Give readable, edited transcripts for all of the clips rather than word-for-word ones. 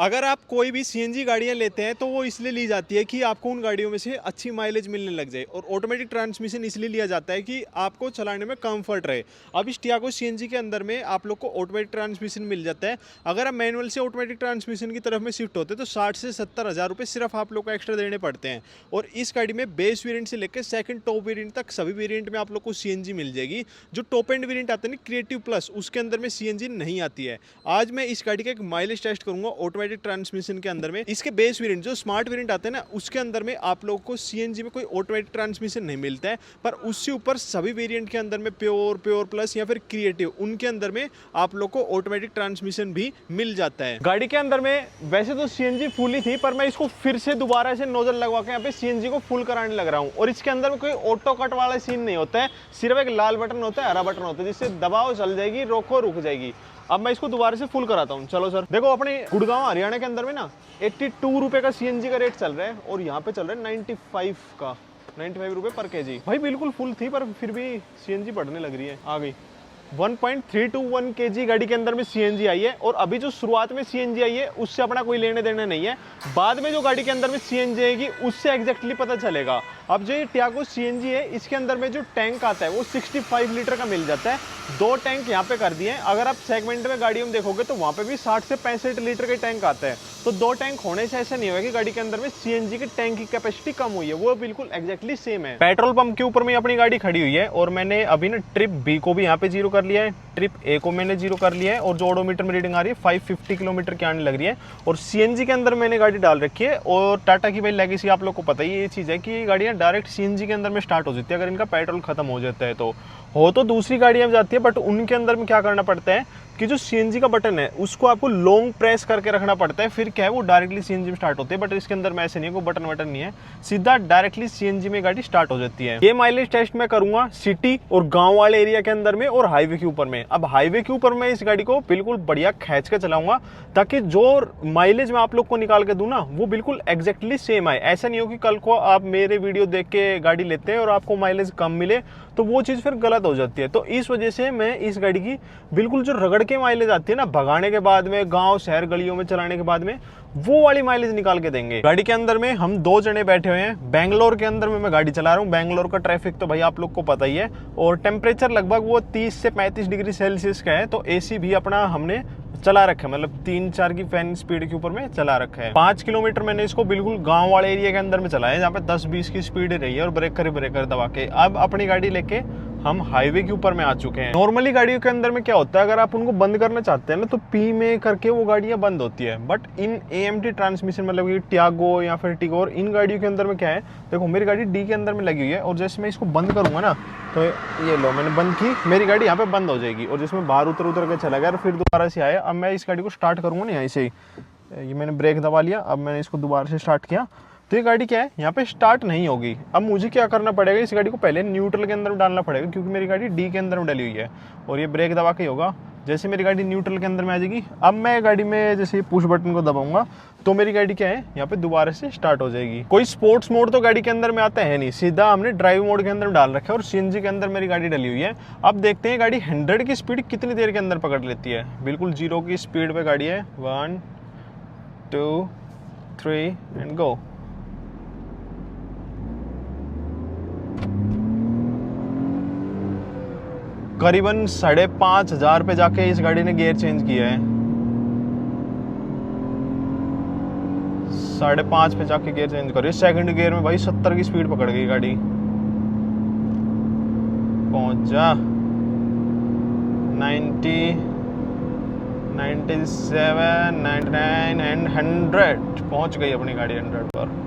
अगर आप कोई भी सीएनजी गाड़ियां लेते हैं तो वो इसलिए ली जाती है कि आपको उन गाड़ियों में से अच्छी माइलेज मिलने लग जाए, और ऑटोमेटिक ट्रांसमिशन इसलिए लिया जाता है कि आपको चलाने में कंफर्ट रहे। अब इस टियागो सीएनजी के अंदर में आप लोग को ऑटोमेटिक ट्रांसमिशन मिल जाता है। अगर आप मैनुअल से ऑटोमेटिक ट्रांसमिशन की तरफ में शिफ्ट होते हैं तो 60 से 70 हज़ार रुपये सिर्फ आप लोग को एक्स्ट्रा देने पड़ते हैं। और इस गाड़ी में बेस वेरिएंट से लेकर सेकंड टॉप वेरिएंट तक सभी वेरिएंट में आप लोग को सीएनजी मिल जाएगी। जो टॉप एंड वेरिएंट आता है ना क्रिएटिव प्लस, उसके अंदर में सीएनजी नहीं आती है। आज मैं इस गाड़ी का एक माइलेज टेस्ट करूंगा ऑटोमेटिक ट्रांसमिशन के अंदर में। इसके बेस वेरिएंट जो स्मार्ट वेरिएंट आते हैं ना, उसके अंदर में आप लोगों को सीएनजी में कोई ऑटोमेटिक ट्रांसमिशन नहीं मिलता है, पर उससे ऊपर सभी वेरिएंट के अंदर में प्योर प्लस या फिर क्रिएटिव, उनके अंदर में आप लोग को ऑटोमेटिक ट्रांसमिशन भी मिल जाता है। गाड़ी के अंदर में वैसे तो सीएनजी फुल ही थी, पर मैं इसको फिर से दोबारा से नोजल लगवा के यहाँ पे सीएनजी को फुल कराने लग रहा हूँ। और इसके अंदर में कोई ऑटो कट वाला सीन नहीं होता है, सिर्फ एक लाल बटन होता है, हरा बटन होता है, जिससे दबाओ चल जाएगी, रोको रुक जाएगी। अब मैं इसको दोबारा से फुल कराता हूँ। चलो सर, देखो अपने गुड़गांव हरियाणा के अंदर में ना 82 रुपये का सीएनजी का रेट चल रहा है, और यहाँ पे चल रहा है 95 रुपये पर केजी। भाई बिल्कुल फुल थी, पर फिर भी सीएनजी बढ़ने लग रही है। आ गई 1.321 kg गाड़ी के अंदर में सीएनजी आई है। और अभी जो शुरुआत में सीएनजी आई है उससे अपना कोई लेने देने नहीं है, बाद में जो गाड़ी के अंदर में सीएनजी आएगी उससे एग्जैक्टली पता चलेगा। अब जो ये टियागो सीएनजी है, इसके अंदर में जो टैंक आता है वो 65 लीटर का मिल जाता है। 2 टैंक यहाँ पे कर दिए हैं। अगर आप सेगमेंट में गाड़ियों में देखोगे तो वहाँ पे भी 60 से 65 लीटर के टैंक आता है। तो 2 टैंक होने से ऐसा नहीं होगा कि गाड़ी के अंदर में सीएनजी के टैंक की कैपेसिटी कम हुई है, वो बिल्कुल एग्जैक्टली सेम है। पेट्रोल पंप के ऊपर में अपनी गाड़ी खड़ी हुई है, और मैंने अभी ना ट्रिप बी को भी यहाँ पे 0 कर लिया है, ट्रिप ए को मैंने 0 कर लिया है, और जो ओडोमीटर में रीडिंग आ रही है 550 किलोमीटर की आने लग रही है। और सीएनजी के अंदर मैंने गाड़ी डाल रखी है। और टाटा की भाई लेगेसी आप लोग को पता ही ये चीज़ है कि गाड़ियाँ डायरेक्ट सीएनजी के अंदर में स्टार्ट हो जाती है अगर इनका पेट्रोल खत्म हो जाता है। तो दूसरी गाड़ियाँ में जाती है, बट उनके अंदर में क्या करना पड़ता है कि जो सीएनजी का बटन है उसको आपको लॉन्ग प्रेस करके रखना पड़ता है, फिर क्या है वो डायरेक्टली सीएनजी में स्टार्ट होते हैं। बट इसके अंदर में ऐसे नहीं है, कोई बटन वटन नहीं है, सीधा डायरेक्टली सीएनजी में गाड़ी स्टार्ट हो जाती है। ये माइलेज टेस्ट मैं करूंगा सिटी और गांव वाले एरिया के अंदर में और हाईवे के ऊपर में। अब हाईवे के ऊपर मैं इस गाड़ी को बिल्कुल बढ़िया खींच के चलाऊंगा, ताकि जो माइलेज मैं आप लोग को निकाल के दूं ना, वो बिल्कुल एग्जैक्टली सेम आए। ऐसा नहीं हो कि कल को आप मेरे वीडियो देख के गाड़ी लेते हैं और आपको माइलेज कम मिले, तो वो चीज़ फिर गलत हो जाती है। तो इस वजह से मैं इस गाड़ी की बिल्कुल जो रगड़ के माइलेज आती है ना, भगाने के बाद में गांव शहर गलियों में चलाने के बाद में, वो वाली माइलेज निकाल के देंगे। गाड़ी के अंदर में हम 2 जने बैठे हुए हैं। बेंगलोर के अंदर में मैं गाड़ी चला रहा हूँ। बेंगलोर का ट्रैफिक तो भाई आप लोग को पता ही है, और टेम्परेचर लगभग वो 30 से 35 डिग्री सेल्सियस का है। तो एसी भी अपना हमने चला रखा है, मतलब 3-4 की फैन स्पीड के ऊपर में चला रखा है। 5 किलोमीटर मैंने इसको बिल्कुल गांव वाले एरिया के अंदर में चलाया, जहाँ पे 10-20 की स्पीड रही है, और ब्रेकर दबा के अब अपनी गाड़ी लेके हम हाईवे के ऊपर में आ चुके हैं। नॉर्मली गाड़ियों के अंदर में क्या होता है, अगर आप उनको बंद करना चाहते हैं ना, तो पी में करके वो गाड़ियां बंद होती है। बट इन एएमटी ट्रांसमिशन, मतलब ये टियागो या फिर टिगोर, इन गाड़ियों के अंदर में क्या है, देखो मेरी गाड़ी डी के अंदर में लगी हुई है, और जैसे मैं इसको बंद करूंगा ना, तो ये लो मैंने बंद की, मेरी गाड़ी यहाँ पे बंद हो जाएगी। और जिसमें बाहर उतर के चला गया और फिर दोबारा से आया। अब मैं इस गाड़ी को स्टार्ट करूंगा ना, यहाँ से ये मैंने ब्रेक दबा लिया, अब मैंने इसको दोबारा से स्टार्ट किया, तो ये गाड़ी क्या है, यहाँ पे स्टार्ट नहीं होगी। अब मुझे क्या करना पड़ेगा, इस गाड़ी को पहले न्यूट्रल के अंदर डालना पड़ेगा, क्योंकि मेरी गाड़ी डी के अंदर में डली हुई है, और ये ब्रेक दबा के होगा। जैसे मेरी गाड़ी न्यूट्रल के अंदर में आ जाएगी, अब मैं गाड़ी में जैसे पुश बटन को दबाऊंगा, तो मेरी गाड़ी क्या है, यहाँ पे दोबारा से स्टार्ट हो जाएगी। कोई स्पोर्ट्स मोड तो गाड़ी के अंदर में आता है नहीं, सीधा हमने ड्राइव मोड के अंदर डाल रखा है, और सीएनजी के अंदर मेरी गाड़ी डली हुई है। अब देखते हैं गाड़ी 100 की स्पीड कितनी देर के अंदर पकड़ लेती है। बिल्कुल 0 की स्पीड पे गाड़ी है। 1 2 3 एंड गो। करीबन 5,500 पे जाके इस गाड़ी ने गियर चेंज किया है। 5.5 पे जाके गियर चेंज करिए। सेकंड गियर में भाई 70 की स्पीड पकड़ गई गाड़ी। पहुंच जा 90, 97, 99 एंड 100 पहुंच गई अपनी गाड़ी 100 पर।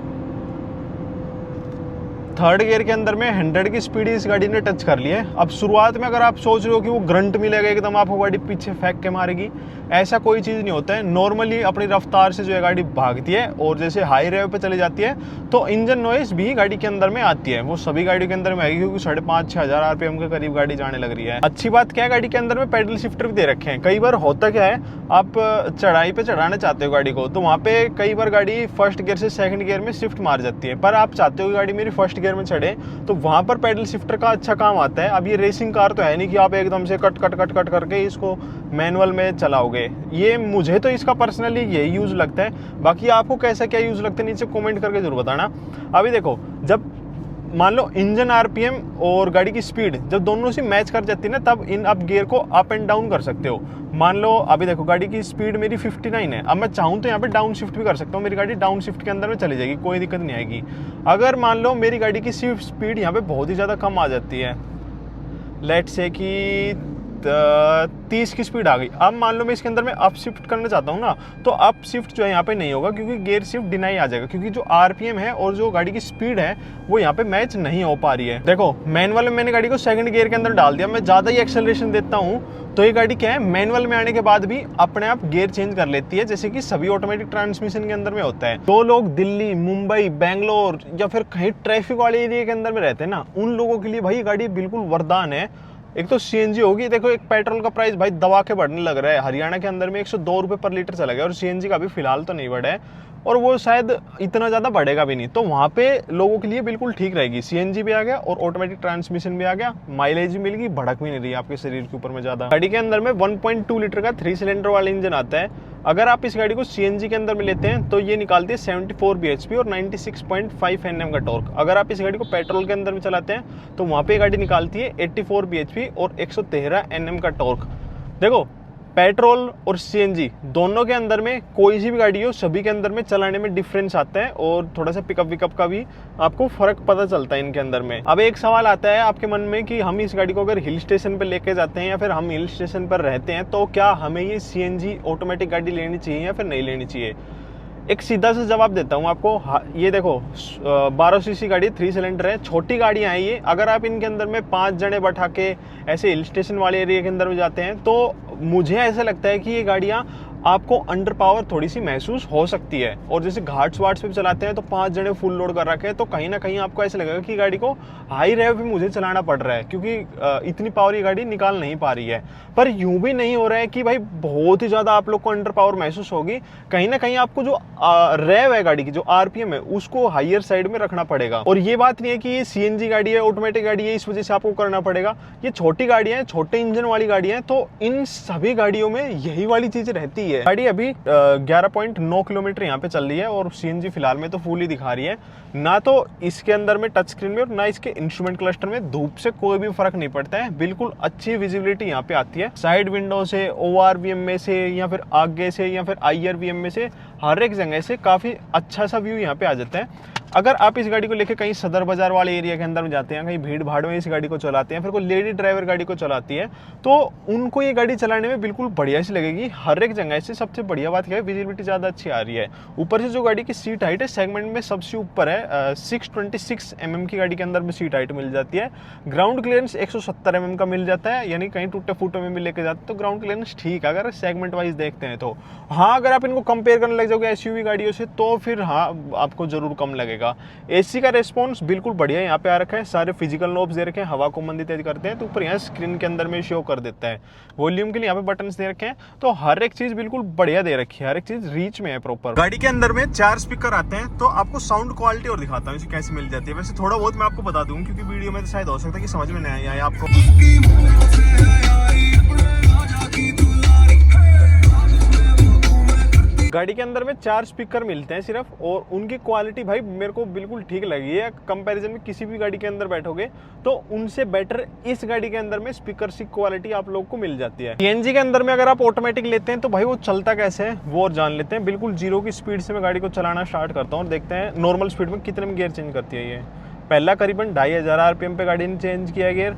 थर्ड गियर के अंदर में 100 की स्पीड इस गाड़ी ने टच कर ली है। अब शुरुआत में अगर आप सोच रहे हो कि वो ग्रंट मिलेगा एकदम आपको, गाड़ी पीछे फेंक के मारेगी, ऐसा कोई चीज़ नहीं होता है। नॉर्मली अपनी रफ्तार से जो है गाड़ी भागती है, और जैसे हाई रेव पे चली जाती है तो इंजन नॉइस भी गाड़ी के अंदर में आती है। वो सभी गाड़ी के अंदर में आएगी, क्योंकि 5,500-6,000 RPM के करीब गाड़ी जाने लग रही है। अच्छी बात क्या है, गाड़ी के अंदर में पैडल शिफ्टर भी दे रखे हैं। कई बार होता क्या है, आप चढ़ाई पे चढ़ाना चाहते हो गाड़ी को, तो वहाँ पे कई बार गाड़ी फर्स्ट गियर से सेकंड गियर में शिफ्ट मार जाती है, पर आप चाहते हो कि गाड़ी मेरी फर्स्ट गियर में चढ़े तो वहाँ पर पैडल शिफ्टर का अच्छा काम आता है। अब ये रेसिंग कार तो है नहीं कि आप एकदम से कट कट कट कट करके इसको मैनुअल में चलाओगे। ये मुझे तो इसका पर्सनली यही यूज़ लगता है। बाकी आपको कैसा क्या यूज़ लगता है नीचे कमेंट करके जरूर बताना। अभी देखो, जब मान लो इंजन आरपीएम और गाड़ी की स्पीड जब दोनों से मैच कर जाती है ना, तब आप गियर को अप एंड डाउन कर सकते हो। मान लो अभी देखो, गाड़ी की स्पीड मेरी 59 है, अब मैं चाहूँ तो यहाँ पे डाउन शिफ्ट भी कर सकता हूँ, मेरी गाड़ी डाउन शिफ्ट के अंदर में चली जाएगी, कोई दिक्कत नहीं आएगी। अगर मान लो मेरी गाड़ी की स्पीड यहाँ पे बहुत ही ज़्यादा कम आ जाती है, लेट से कि 30 की स्पीड आ गई, अब मान लो मैं इसके अंदर में अप शिफ्ट करना चाहता हूँ ना, तो अप शिफ्ट जो है यहाँ पे नहीं होगा, क्योंकि गियर शिफ्ट डिनाई आ जाएगा, क्योंकि जो आरपीएम है और जो गाड़ी की स्पीड है वो यहाँ पे मैच नहीं हो पा रही है। देखो मैनुअल में मैंने गाड़ी को सेकंड गियर के अंदर डाल दिया, मैं ज़्यादा ही एक्सेलरेशन देता हूँ तो ये गाड़ी क्या है, मैनुअल में आने के बाद भी अपने आप गियर चेंज कर लेती है, जैसे कि सभी ऑटोमेटिक ट्रांसमिशन के अंदर में होता है। जो लोग दिल्ली, मुंबई, बेंगलोर या फिर कहीं ट्रैफिक वाले एरिया के अंदर में रहते हैं ना, उन लोगों के लिए भाई गाड़ी बिल्कुल वरदान है। एक तो सीएनजी होगी, देखो एक पेट्रोल का प्राइस भाई दबा के बढ़ने लग रहा है, हरियाणा के अंदर में 102 रुपये पर लीटर चला गया, और सीएनजी का भी फिलहाल तो नहीं बढ़ा है, और वो शायद इतना ज़्यादा बढ़ेगा भी नहीं। तो वहाँ पे लोगों के लिए बिल्कुल ठीक रहेगी, सीएनजी भी आ गया और ऑटोमेटिक ट्रांसमिशन भी आ गया, माइलेज भी मिलेगी, भड़क भी नहीं रही आपके शरीर के ऊपर में ज़्यादा। गाड़ी के अंदर में 1.2 लीटर का 3 सिलेंडर वाला इंजन आता है। अगर आप इस गाड़ी को सीएनजी के अंदर में लेते हैं तो ये निकालती है 74 bhp और 96.5 Nm का टॉर्क। अगर आप इस गाड़ी को पेट्रोल के अंदर में चलाते हैं तो वहाँ पे गाड़ी निकालती है 84 bhp और 113 Nm का टॉर्क। देखो पेट्रोल और सीएनजी दोनों के अंदर में कोई सी भी गाड़ी हो, सभी के अंदर में चलाने में डिफरेंस आता है, और थोड़ा सा पिकअप विकअप का भी आपको फर्क पता चलता है इनके अंदर में। अब एक सवाल आता है आपके मन में कि हम इस गाड़ी को अगर हिल स्टेशन पर लेके जाते हैं या फिर हम हिल स्टेशन पर रहते हैं तो क्या हमें ये सीएनजी ऑटोमेटिक गाड़ी लेनी चाहिए या फिर नहीं लेनी चाहिए। एक सीधा सा जवाब देता हूँ आपको। ये देखो 12 सीसी गाड़ी 3 सिलेंडर है, छोटी गाड़ियाँ हैं ये। अगर आप इनके अंदर में 5 जने बैठा के ऐसे हिल स्टेशन वाले एरिया के अंदर में जाते हैं तो मुझे ऐसा लगता है कि ये गाड़ियाँ आपको अंडर पावर थोड़ी सी महसूस हो सकती है। और जैसे घाट्स वाट्स पे चलाते हैं तो 5 जने फुल लोड कर रखे हैं तो कहीं ना कहीं आपको ऐसा लगेगा कि गाड़ी को हाई रेव भी मुझे चलाना पड़ रहा है, क्योंकि इतनी पावर ये गाड़ी निकाल नहीं पा रही है। पर यूं भी नहीं हो रहा है कि भाई बहुत ही ज़्यादा आप लोग को अंडर पावर महसूस होगी, कहीं ना कहीं आपको जो रेव है गाड़ी की, जो आरपीएम है, उसको हाइयर साइड में रखना पड़ेगा। और ये बात नहीं है कि ये सीएनजी गाड़ी है, ऑटोमेटिक गाड़ी है, इस वजह से आपको करना पड़ेगा। ये छोटी गाड़ियाँ हैं, छोटे इंजन वाली गाड़ियाँ हैं, तो इन सभी गाड़ियों में यही वाली चीज़ रहती है। गाड़ी अभी 11.9 किलोमीटर यहाँ पे चल रही है और सीएनजी फिलहाल में तो फुल ही दिखा रही है। ना तो इसके अंदर में टच स्क्रीन में और ना इसके इंस्ट्रूमेंट क्लस्टर में धूप से कोई भी फर्क नहीं पड़ता है। बिल्कुल अच्छी विजिबिलिटी यहाँ पे आती है। साइड विंडो से, ओआरवीएम में से, या फिर आगे से, या फिर आईआरवीएम में से, हर एक जगह से काफ़ी अच्छा सा व्यू यहाँ पे आ जाता है। अगर आप इस गाड़ी को लेकर कहीं सदर बाजार वाले एरिया के अंदर में जाते हैं, कहीं भीड़ भाड़ में इस गाड़ी को चलाते हैं, फिर कोई लेडी ड्राइवर गाड़ी को चलाती है, तो उनको ये गाड़ी चलाने में बिल्कुल बढ़िया सी लगेगी। हर एक जगह से सबसे बढ़िया बात क्या है, विजिबिलिटी ज़्यादा अच्छी आ रही है। ऊपर से जो गाड़ी की सीट हाइट है सेगमेंट में सबसे ऊपर है, 626 mm की गाड़ी के अंदर में सीट हाइट मिल जाती है। ग्राउंड क्लियरेंस 170 mm का मिल जाता है, यानी कहीं टूटे फूटे में भी लेके जाते हैं तो ग्राउंड क्लियरेंस ठीक है अगर सेगमेंट वाइज देखते हैं तो। हाँ, अगर आप इनको कंपेयर करने लग जाओगे एसयूवी गाड़ियों से तो फिर हाँ आपको जरूर कम लगेगा। एसी का रेस्पॉन्स बिल्कुल बढ़िया यहाँ पे आ रखा है, सारे फिजिकल नॉब्स दे रखे हैं, हवा को मंदी तेज करते हैं तो ऊपर यहाँ स्क्रीन के अंदर में शो कर देता है। वॉल्यूम के लिए यहाँ पे बटन्स दे रखे हैं, तो हर एक चीज बिल्कुल बढ़िया दे रखी है, हर एक चीज रीच में है प्रॉपर। गाड़ी के अंदर में 4 स्पीकर आते हैं, तो आपको साउंड क्वालिटी और दिखाता हूँ इसे कैसे मिल जाती है। वैसे थोड़ा बहुत मैं आपको बता दूँ क्योंकि वीडियो में तो शायद हो सकता है कि समझ में नहीं आया आपको। गाड़ी के अंदर में 4 स्पीकर मिलते हैं सिर्फ, और उनकी क्वालिटी भाई मेरे को बिल्कुल ठीक लगी है। कंपैरिजन में किसी भी गाड़ी के अंदर बैठोगे तो उनसे बेटर इस गाड़ी के अंदर में स्पीकर की क्वालिटी आप लोग को मिल जाती है। सीएनजी के अंदर में अगर आप ऑटोमेटिक लेते हैं तो भाई वो चलता कैसे है वो और जान लेते हैं। बिल्कुल 0 की स्पीड से मैं गाड़ी को चलाना स्टार्ट करता हूँ और देखते हैं नॉर्मल स्पीड में कितने में गियर चेंज करती है ये। पहला करीबन 2500 RPM पे गाड़ी ने चेंज किया गियर।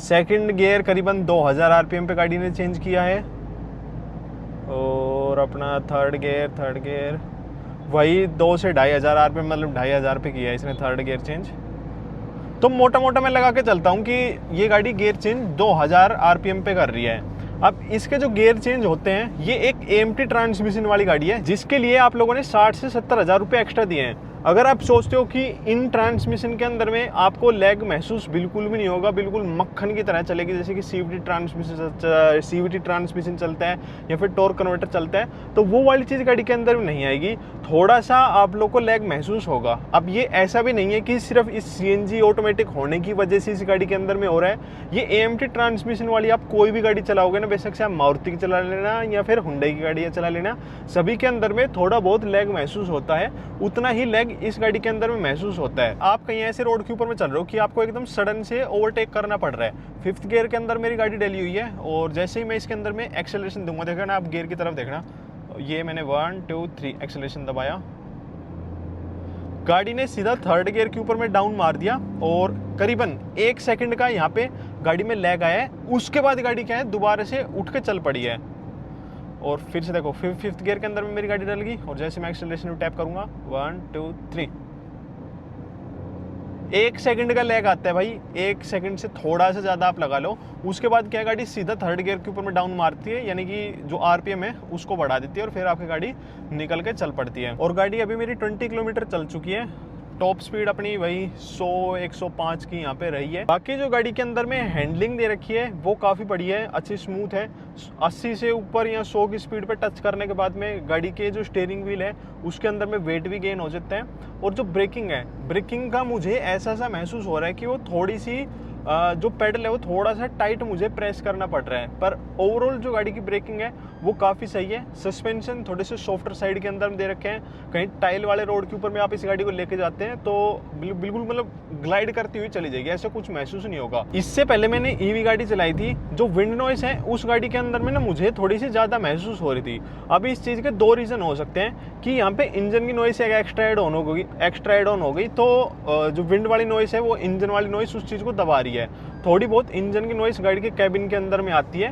सेकंड गियर करीबन 2000 RPM पे गाड़ी ने चेंज किया है, और अपना थर्ड गियर वही 2 से 2500 RPM, मतलब 2500 पे किया है इसने थर्ड गियर चेंज। तो मोटा मोटा मैं लगा के चलता हूँ कि ये गाड़ी गियर चेंज 2000 RPM पे कर रही है। अब इसके जो गियर चेंज होते हैं, ये एक AMT ट्रांसमिशन वाली गाड़ी है जिसके लिए आप लोगों ने 60 से 70 हज़ार रुपये एक्स्ट्रा दिए हैं। अगर आप सोचते हो कि इन ट्रांसमिशन के अंदर में आपको लैग महसूस बिल्कुल भी नहीं होगा, बिल्कुल मक्खन की तरह चलेगी, जैसे कि सीवीटी ट्रांसमिशन चलता है या फिर टॉर्क कन्वर्टर चलता है, तो वो वाली चीज़ गाड़ी के अंदर में नहीं आएगी। थोड़ा सा आप लोग को लैग महसूस होगा। अब ये ऐसा भी नहीं है कि सिर्फ इस सीएनजी ऑटोमेटिक होने की वजह से इस गाड़ी के अंदर में हो रहा है। ये एएमटी ट्रांसमिशन वाली आप कोई भी गाड़ी चलाओगे ना, बेशक से आप मारुति की चला लेना या फिर हुंडई की गाड़ी चला लेना, सभी के अंदर में थोड़ा बहुत लैग महसूस होता है। उतना ही लैग इस गाड़ी के अंदर में महसूस होता है। आप कहीं ऐसे रोड के ऊपर में चल रहे हो कि आपको एकदम सडन से ओवरटेक करना पड़ रहा है। 5th गियर के अंदर मेरी गाड़ी डली हुई है और जैसे ही मैं इसके अंदर में एक्सेलरेशन दूंगा, देखना आप गियर की तरफ देखना, ये मैंने 1 2 3 एक्सेलरेशन दबाया, गाड़ी ने सीधा 3rd गियर के ऊपर में डाउन मार दिया और करीबन 1 सेकंड का यहाँ पे गाड़ी में लैग आया है। उसके बाद गाड़ी क्या है, दोबारा से उठ के चल पड़ी है और फिर से देखो 5th गियर के अंदर में मेरी गाड़ी डल गई और जैसे मैं एक्सेलरेशन में टैप करूंगा 1 2 3, 1 सेकंड का लैग आता है भाई। 1 सेकंड से थोड़ा सा ज़्यादा आप लगा लो। उसके बाद क्या गाड़ी सीधा 3rd गियर के ऊपर में डाउन मारती है, यानी कि जो आरपीएम है उसको बढ़ा देती है और फिर आपकी गाड़ी निकल के चल पड़ती है। और गाड़ी अभी मेरी 20 किलोमीटर चल चुकी है। टॉप स्पीड अपनी वही 100-105 की यहाँ पे रही है। बाकी जो गाड़ी के अंदर में हैंडलिंग दे रखी है वो काफ़ी बढ़िया है, अच्छी स्मूथ है। 80 से ऊपर या 100 की स्पीड पे टच करने के बाद में गाड़ी के जो स्टीयरिंग व्हील है उसके अंदर में वेट भी गेन हो जाता है। और जो ब्रेकिंग है, ब्रेकिंग का मुझे ऐसा सा महसूस हो रहा है कि वो थोड़ी सी जो पेडल है वो थोड़ा सा टाइट मुझे प्रेस करना पड़ रहा है, पर ओवरऑल जो गाड़ी की ब्रेकिंग है वो काफ़ी सही है। सस्पेंशन थोड़े से सॉफ्टर साइड के अंदर में दे रखे हैं। कहीं टाइल वाले रोड के ऊपर में आप इस गाड़ी को लेके जाते हैं तो बिल्कुल मतलब ग्लाइड करती हुई चली जाएगी, ऐसा कुछ महसूस नहीं होगा। इससे पहले मैंने ईवी गाड़ी चलाई थी, जो विंड नॉइस है उस गाड़ी के अंदर में ना मुझे थोड़ी सी ज़्यादा महसूस हो रही थी। अभी इस चीज़ के 2 रीज़न हो सकते हैं कि यहाँ पे इंजन की नॉइस एक्स्ट्रा एड ऑन हो गई तो जो विंड वाली नॉइस है वो इंजन वाली नॉइस उस चीज़ को दबा रही है। थोड़ी बहुत इंजन की नॉइस गाड़ी के कैबिन के अंदर में आती है,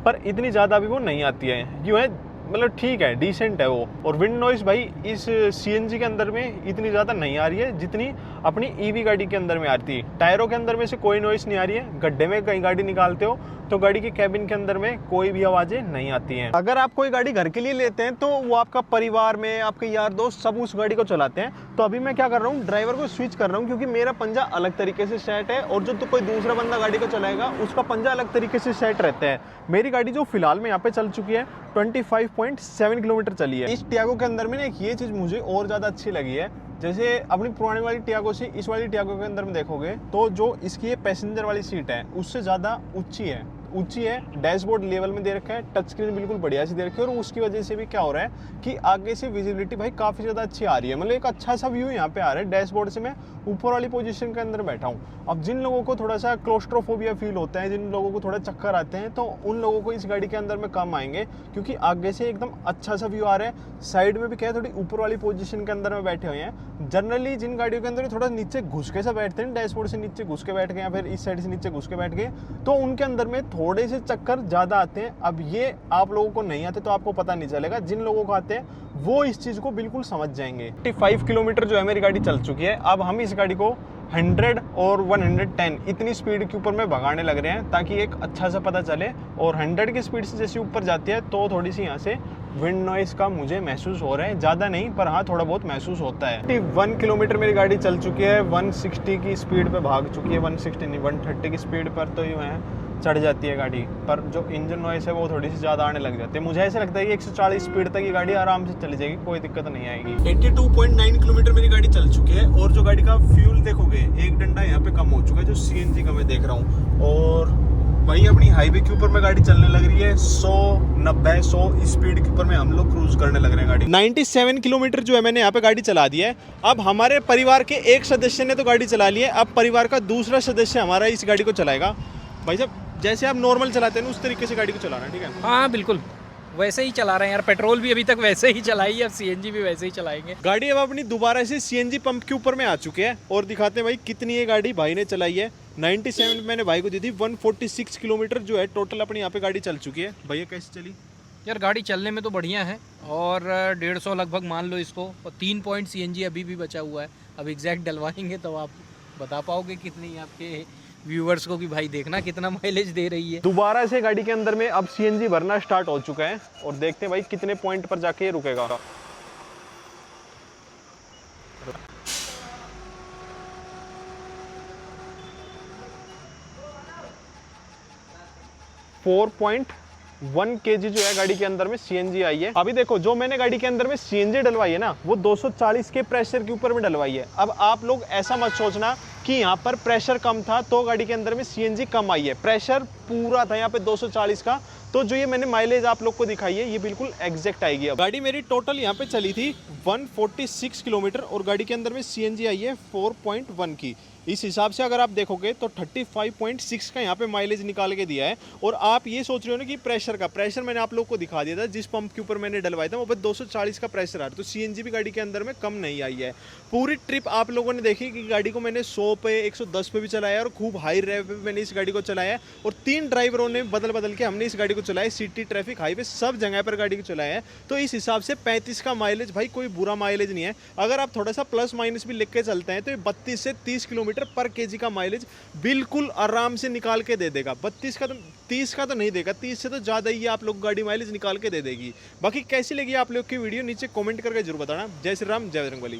पर इतनी ज़्यादा भी वो नहीं आती है। यूँ है मतलब ठीक है, डिसेंट है वो। और विंड नॉइस भाई इस सीएनजी के अंदर में इतनी ज़्यादा नहीं आ रही है जितनी अपनी ईवी गाड़ी के अंदर में आती है। टायरों के अंदर में से कोई नॉइस नहीं आ रही है। गड्ढे में कहीं गाड़ी निकालते हो तो गाड़ी के कैबिन के अंदर में कोई भी आवाज़ें नहीं आती हैं। अगर आप कोई गाड़ी घर के लिए लेते हैं तो वो आपका परिवार में आपके यार दोस्त सब उस गाड़ी को चलाते हैं। तो अभी मैं क्या कर रहा हूँ, ड्राइवर को स्विच कर रहा हूँ, क्योंकि मेरा पंजा अलग तरीके से सेट है और जो तो कोई दूसरा बंदा गाड़ी को चलाएगा उसका पंजा अलग तरीके से सेट रहता है। मेरी गाड़ी जो फिलहाल में यहाँ पे चल चुकी है 25.7 किलोमीटर चली है। इस टियागो के अंदर में एक ये चीज़ मुझे और ज़्यादा अच्छी लगी है, जैसे अपनी पुरानी वाली टियागो से इस वाली टियागो के अंदर में देखोगे तो जो इसकी ये पैसेंजर वाली सीट है उससे ज़्यादा ऊंची है। डैशबोर्ड लेवल में दे रखा है, टच स्क्रीन बिल्कुल बढ़िया से दे रखी है और उसकी वजह से भी क्या हो रहा है कि आगे से विजिबिलिटी भाई काफ़ी ज़्यादा अच्छी आ रही है। मतलब एक अच्छा सा व्यू यहाँ पे आ रहा है। डैशबोर्ड से मैं ऊपर वाली पोजीशन के अंदर बैठा हूँ। अब जिन लोगों को थोड़ा सा क्लोस्ट्रोफोबिया फील होता है, जिन लोगों को थोड़ा चक्कर आते हैं, तो उन लोगों को इस गाड़ी के अंदर में काम आएंगे, क्योंकि आगे से एकदम अच्छा सा व्यू आ रहा है। साइड में भी क्या है, थोड़ी ऊपर वाली पोजीशन के अंदर में बैठे हुए हैं। जनरली जिन गाड़ियों के अंदर थोड़ा नीचे घुस के से बैठते हैं, डैशबोर्ड से नीचे घुस के बैठ गए या फिर इस साइड से नीचे घुस के बैठ गए, तो उनके अंदर में थोड़े से चक्कर ज़्यादा आते हैं। अब ये आप लोगों को नहीं आते तो आपको पता नहीं चलेगा, जिन लोगों को आते हैं वो इस चीज़ को बिल्कुल समझ जाएंगे। 5 किलोमीटर जो है मेरी गाड़ी चल चुकी है। अब हम इस गाड़ी को 100 और 110 इतनी स्पीड के ऊपर में भगाने लग रहे हैं, ताकि एक अच्छा सा पता चले। और 100 की स्पीड से जैसे ऊपर जाती है तो थोड़ी सी यहाँ से विंड नॉइस का मुझे महसूस हो रहा है, ज़्यादा नहीं पर हाँ थोड़ा बहुत महसूस होता है। 1 किलोमीटर मेरी गाड़ी चल चुकी है, 160 की स्पीड पे भाग चुकी है। 160 नहीं 130 की स्पीड पर तो यूँ है चढ़ जाती है गाड़ी, पर जो इंजन नॉइस है वो थोड़ी सी ज़्यादा आने लग जाती है। मुझे ऐसा लगता है कि 140 स्पीड तक ये गाड़ी आराम से चली जाएगी, कोई दिक्कत नहीं आएगी। 82.9 किलोमीटर मेरी गाड़ी चल चुकी है और जो गाड़ी का फ्यूल देखोगे, एक डंडा यहाँ पे कम हो चुका है, जो सीएनजी का मैं देख रहा हूँ। और वही अपनी हाईवे के ऊपर में गाड़ी चलने लग रही है 190-100 स्पीड के ऊपर में हम लोग क्रूज करने लग रहे हैं। गाड़ी 97 किलोमीटर जो है मैंने यहाँ पे गाड़ी चला दी है। अब हमारे परिवार के एक सदस्य ने तो गाड़ी चला ली है, अब परिवार का दूसरा सदस्य हमारा इस गाड़ी को चलाएगा। भाई साहब जैसे आप नॉर्मल चलाते हैं ना उस तरीके से गाड़ी को चलाना, ठीक है? हाँ बिल्कुल वैसे ही चला रहे हैं यार। पेट्रोल भी अभी तक वैसे ही चलाई है, अब सीएनजी भी वैसे ही चलाएंगे। गाड़ी अब अपनी दोबारा से सीएनजी पंप के ऊपर में आ चुके हैं और दिखाते हैं भाई कितनी ये गाड़ी भाई ने चलाई है। 97 मैंने भाई को दी थी। 146 किलोमीटर जो है टोटल अपनी यहाँ पे गाड़ी चल चुकी है। भैया कैसे चली? यार गाड़ी चलने में तो बढ़िया है और 150 लगभग मान लो इसको, और 3 पॉइंट सीएनजी अभी भी बचा हुआ है। अब एग्जैक्ट डलवाएंगे तो आप बता पाओगे कितनी, आपके व्यूवर्स को भी भाई देखना कितना माइलेज दे रही है। दोबारा से गाड़ी के अंदर में अब सीएनजी भरना स्टार्ट हो चुका है और देखते हैं भाई कितने पॉइंट पर जाके रुकेगा। 4.1 kg जो है गाड़ी के अंदर में सीएनजी आई है। अभी देखो जो मैंने गाड़ी के अंदर में सीएनजी डलवाई है ना, वो 240 के प्रेशर के ऊपर में डलवाई है। अब आप लोग ऐसा मत सोचना कि यहाँ पर प्रेशर कम था तो गाड़ी के अंदर में सीएनजी कम आई है। प्रेशर पूरा था यहाँ पे 240 का, तो जो ये मैंने माइलेज आप लोग को दिखाई है ये बिल्कुल एग्जैक्ट आएगी। अब गाड़ी मेरी टोटल यहाँ पे चली थी 146 किलोमीटर और गाड़ी के अंदर में सीएनजी आई है 4.1 की। इस हिसाब से अगर आप देखोगे तो 35.6 का यहाँ पे माइलेज निकाल के दिया है। और आप ये सोच रहे हो ना कि प्रेशर मैंने आप लोग को दिखा दिया था, जिस पंप के ऊपर मैंने डलवाया था वो बस 240 का प्रेशर आ रहा है, तो सीएनजी भी गाड़ी के अंदर में कम नहीं आई है। पूरी ट्रिप आप लोगों ने देखी कि गाड़ी को मैंने 100 पे 110 पे भी चलाया और खूब हाई रेव पे मैंने इस गाड़ी को चलाया है। और 3 ड्राइवरों ने बदल के हमने इस गाड़ी को चलाया, सिटी ट्रैफिक हाईवे सब जगह पर गाड़ी को चलाया है। तो इस हिसाब से 35 का माइलेज भाई कोई बुरा माइलेज नहीं है। अगर आप थोड़ा सा प्लस माइनस भी लिख के चलते हैं तो ये 32 से 30 किलोमीटर पर केजी का माइलेज बिल्कुल आराम से निकाल के दे देगा। 32 का तो 30 का तो नहीं देगा, 30 से तो ज़्यादा ही आप लोग गाड़ी माइलेज निकाल के दे देगी। बाकी कैसी लगी आप लोग की वीडियो नीचे कमेंट करके जरूर बताना। जय श्री राम, जय बजरंगबली।